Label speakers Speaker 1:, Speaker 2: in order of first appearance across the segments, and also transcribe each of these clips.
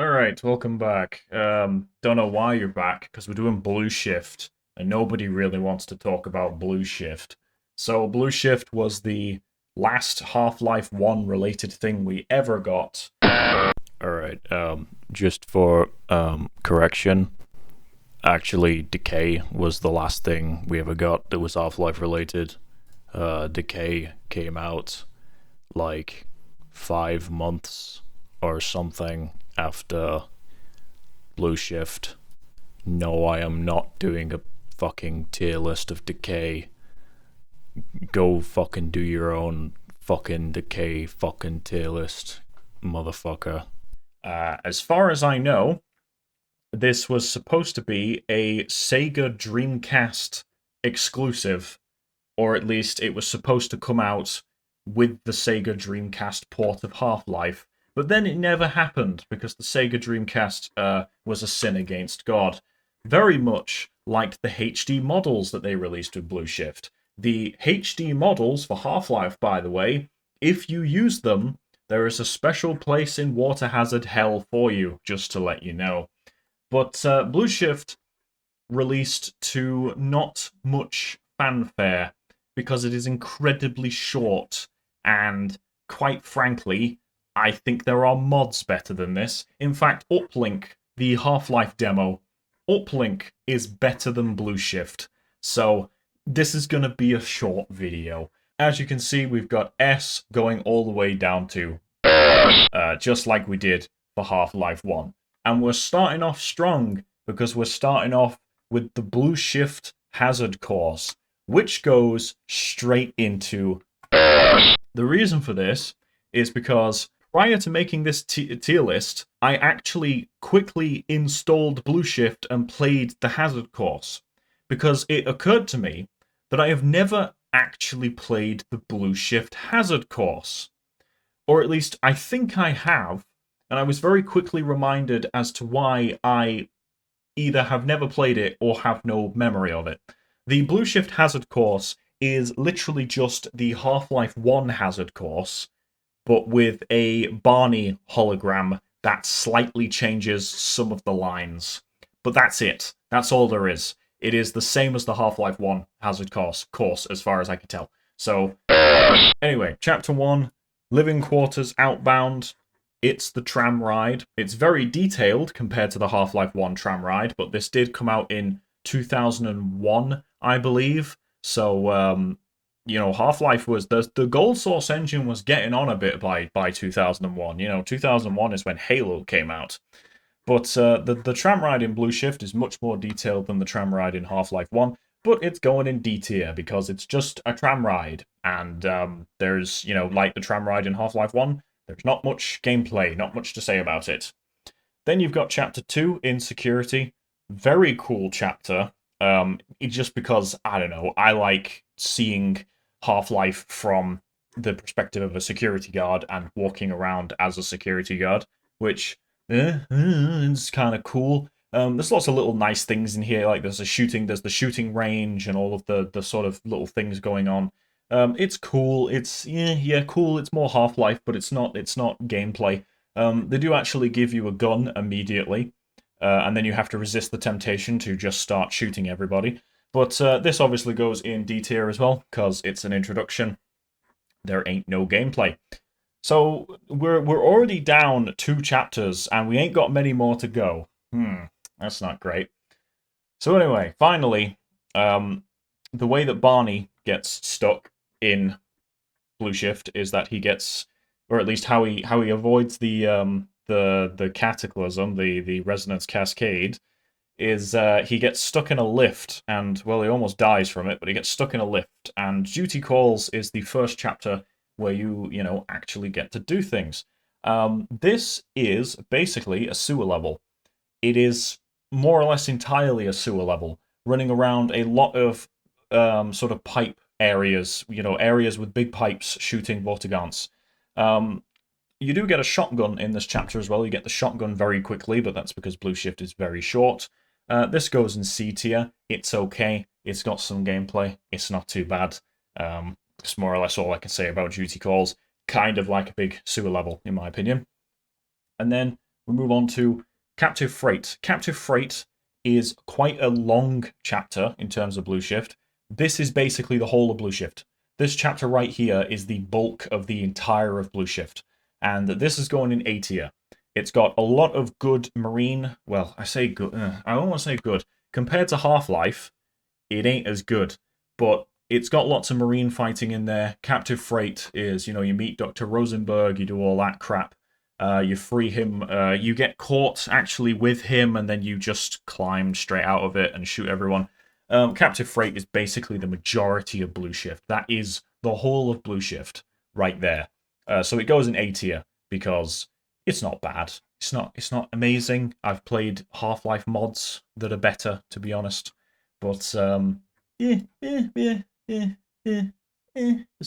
Speaker 1: Alright, welcome back. Don't know why you're back, because we're doing Blue Shift, and nobody really wants to talk about Blue Shift. So, Blue Shift was the last Half-Life 1 related thing we ever got. Alright, just for correction, actually, Decay was the last thing we ever got that was Half-Life related. Decay came out like 5 months or something after Blue Shift. No, I am not doing a fucking tier list of Decay. Go fucking do your own fucking Decay fucking tier list, motherfucker. As far as I know, this was supposed to be a Sega Dreamcast exclusive, or at least it was supposed to come out with the Sega Dreamcast port of Half-Life, but then it never happened because the Sega Dreamcast was a sin against God. Very much like the HD models that they released with Blue Shift. The HD models for Half-Life, by the way, if you use them, there is a special place in Water Hazard Hell for you, just to let you know. But Blue Shift released to not much fanfare because it is incredibly short, and quite frankly, I think there are mods better than this. In fact, Uplink, the Half-Life demo, Uplink is better than Blue Shift. So this is going to be a short video. As you can see, we've got S going all the way down to just like we did for Half-Life 1. And we're starting off strong because we're starting off with the Blue Shift Hazard course, which goes straight into... The reason for this is because prior to making this tier list, I actually quickly installed Blue Shift and played the Hazard course, because it occurred to me that I have never actually played the Blue Shift Hazard course. Or at least I think I have, and I was very quickly reminded as to why I either have never played it or have no memory of it. The Blue Shift Hazard course is literally just the Half-Life 1 Hazard course, but with a Barney hologram that slightly changes some of the lines. But that's it. That's all there is. It is the same as the Half-Life 1 Hazard course, as far as I can tell. So, anyway, Chapter 1, Living Quarters Outbound. It's the tram ride. It's very detailed compared to the Half-Life 1 tram ride, but this did come out in 2001, I believe. So, Half-Life was... The Gold Source engine was getting on a bit by 2001. 2001 is when Halo came out. But the tram ride in Blue Shift is much more detailed than the tram ride in Half-Life 1, but it's going in D tier because it's just a tram ride. And there's, like the tram ride in Half-Life 1, there's not much gameplay, not much to say about it. Then you've got Chapter 2, Insecurity. Very cool chapter. Just because, I don't know, I like seeing Half-Life from the perspective of a security guard and walking around as a security guard, which is kind of cool. There's lots of little nice things in here, like there's the shooting range and all of the sort of little things going on. It's cool. It's cool. It's more Half-Life, but it's not gameplay. They do actually give you a gun immediately, and then you have to resist the temptation to just start shooting everybody. But this obviously goes in D tier as well, because it's an introduction. There ain't no gameplay. So we're already down 2 chapters, and we ain't got many more to go. That's not great. So anyway, finally, the way that Barney gets stuck in Blue Shift is that he gets, or at least how he avoids the cataclysm, the resonance cascade, is he gets stuck in a lift, and well, he almost dies from it, but he gets stuck in a lift. And Duty Calls is the first chapter where you actually get to do things. This is basically a sewer level. It is more or less entirely a sewer level, running around a lot of sort of pipe areas, areas with big pipes shooting Vortigants. You do get a shotgun in this chapter as well. You get the shotgun very quickly, but that's because Blue Shift is very short. This goes in C tier. It's okay. It's got some gameplay. It's not too bad. It's more or less all I can say about Duty Calls. Kind of like a big sewer level, in my opinion. And then we move on to Captive Freight. Captive Freight is quite a long chapter in terms of Blue Shift. This is basically the whole of Blue Shift. This chapter right here is the bulk of the entire of Blue Shift. And this is going in A tier. It's got a lot of good marine... Well, I say good. I don't want to say good. Compared to Half-Life, it ain't as good. But it's got lots of marine fighting in there. Captive Freight is, you meet Dr. Rosenberg, you do all that crap. You free him. You get caught actually with him, and then you just climb straight out of it and shoot everyone. Captive Freight is basically the majority of Blue Shift. That is the whole of Blue Shift right there. So it goes in A tier because it's not bad. It's not amazing. I've played Half-Life mods that are better, to be honest. But it's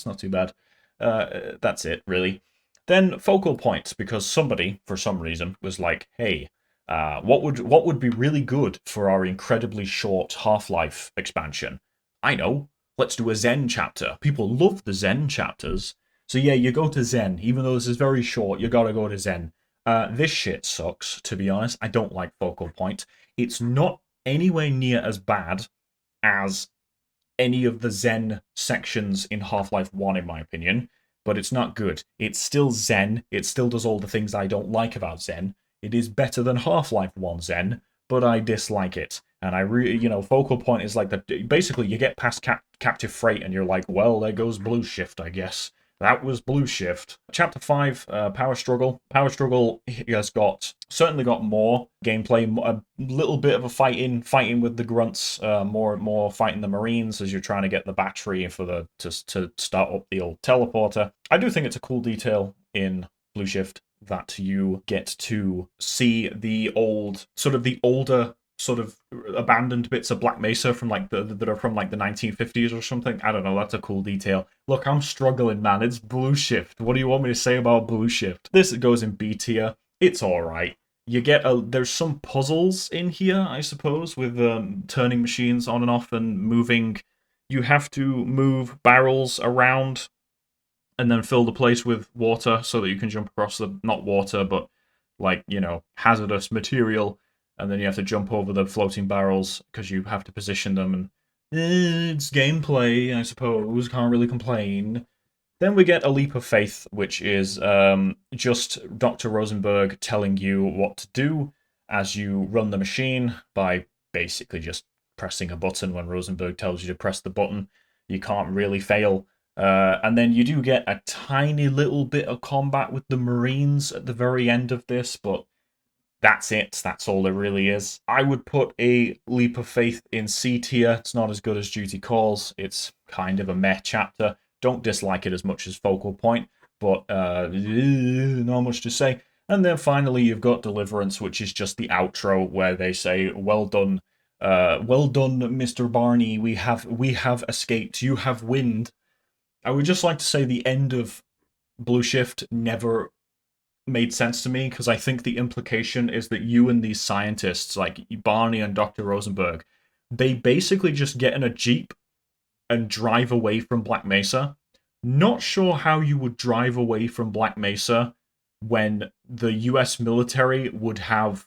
Speaker 1: not too bad. That's it, really. Then focal points, because somebody, for some reason, was like, hey, what would be really good for our incredibly short Half-Life expansion? I know. Let's do a Zen chapter. People love the Zen chapters. So yeah, you go to Zen. Even though this is very short, you gotta go to Zen. This shit sucks, to be honest. I don't like focal point. It's not anywhere near as bad as any of the Zen sections in Half-Life 1, in my opinion. But it's not good. It's still Zen. It still does all the things I don't like about Zen. It is better than Half-Life 1 Zen, but I dislike it. And I really, focal point is like basically you get past Captive Freight and you're like, well, there goes Blue Shift, I guess. That was Blue Shift. Chapter 5, Power Struggle. Power Struggle has certainly got more gameplay, a little bit of a fighting with the grunts, more fighting the Marines as you're trying to get the battery to start up the old teleporter. I do think it's a cool detail in Blue Shift that you get to see the older sort of abandoned bits of Black Mesa from that are from the 1950s or something. I don't know, that's a cool detail. Look, I'm struggling, man. It's Blue Shift. What do you want me to say about Blue Shift? This goes in B tier. It's alright. You get there's some puzzles in here, I suppose, with turning machines on and off and moving. You have to move barrels around and then fill the place with water so that you can jump across not water, but hazardous material. And then you have to jump over the floating barrels because you have to position them. And it's gameplay, I suppose. Can't really complain. Then we get a leap of faith, which is just Dr. Rosenberg telling you what to do as you run the machine by basically just pressing a button when Rosenberg tells you to press the button. You can't really fail. And then you do get a tiny little bit of combat with the Marines at the very end of this, but that's it. That's all there really is. I would put a leap of faith in C tier. It's not as good as Duty Calls. It's kind of a meh chapter. Don't dislike it as much as Focal Point, but not much to say. And then finally, you've got Deliverance, which is just the outro where they say, "Well done, Mr. Barney. We have escaped. You have wind." I would just like to say the end of Blue Shift never made sense to me, because I think the implication is that you and these scientists, like Barney and Dr. Rosenberg, they basically just get in a Jeep and drive away from Black Mesa. Not sure how you would drive away from Black Mesa when the US military would have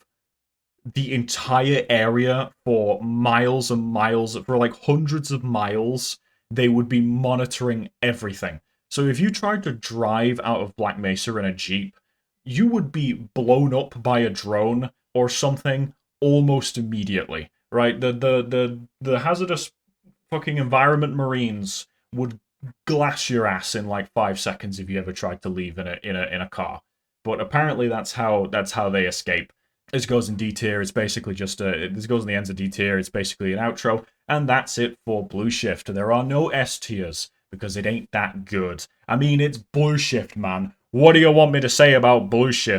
Speaker 1: the entire area for miles and miles, for like hundreds of miles. They would be monitoring everything. So if you tried to drive out of Black Mesa in a Jeep, you would be blown up by a drone or something almost immediately, right? The hazardous fucking environment Marines would glass your ass in like 5 seconds if you ever tried to leave in a car. But apparently that's how they escape. This goes in D tier. It's basically just this goes in the ends of D tier. It's basically an outro, and that's it for Blue Shift. There are no S tiers because it ain't that good. I mean, it's Blue Shift, man. What do you want me to say about Blue Shift?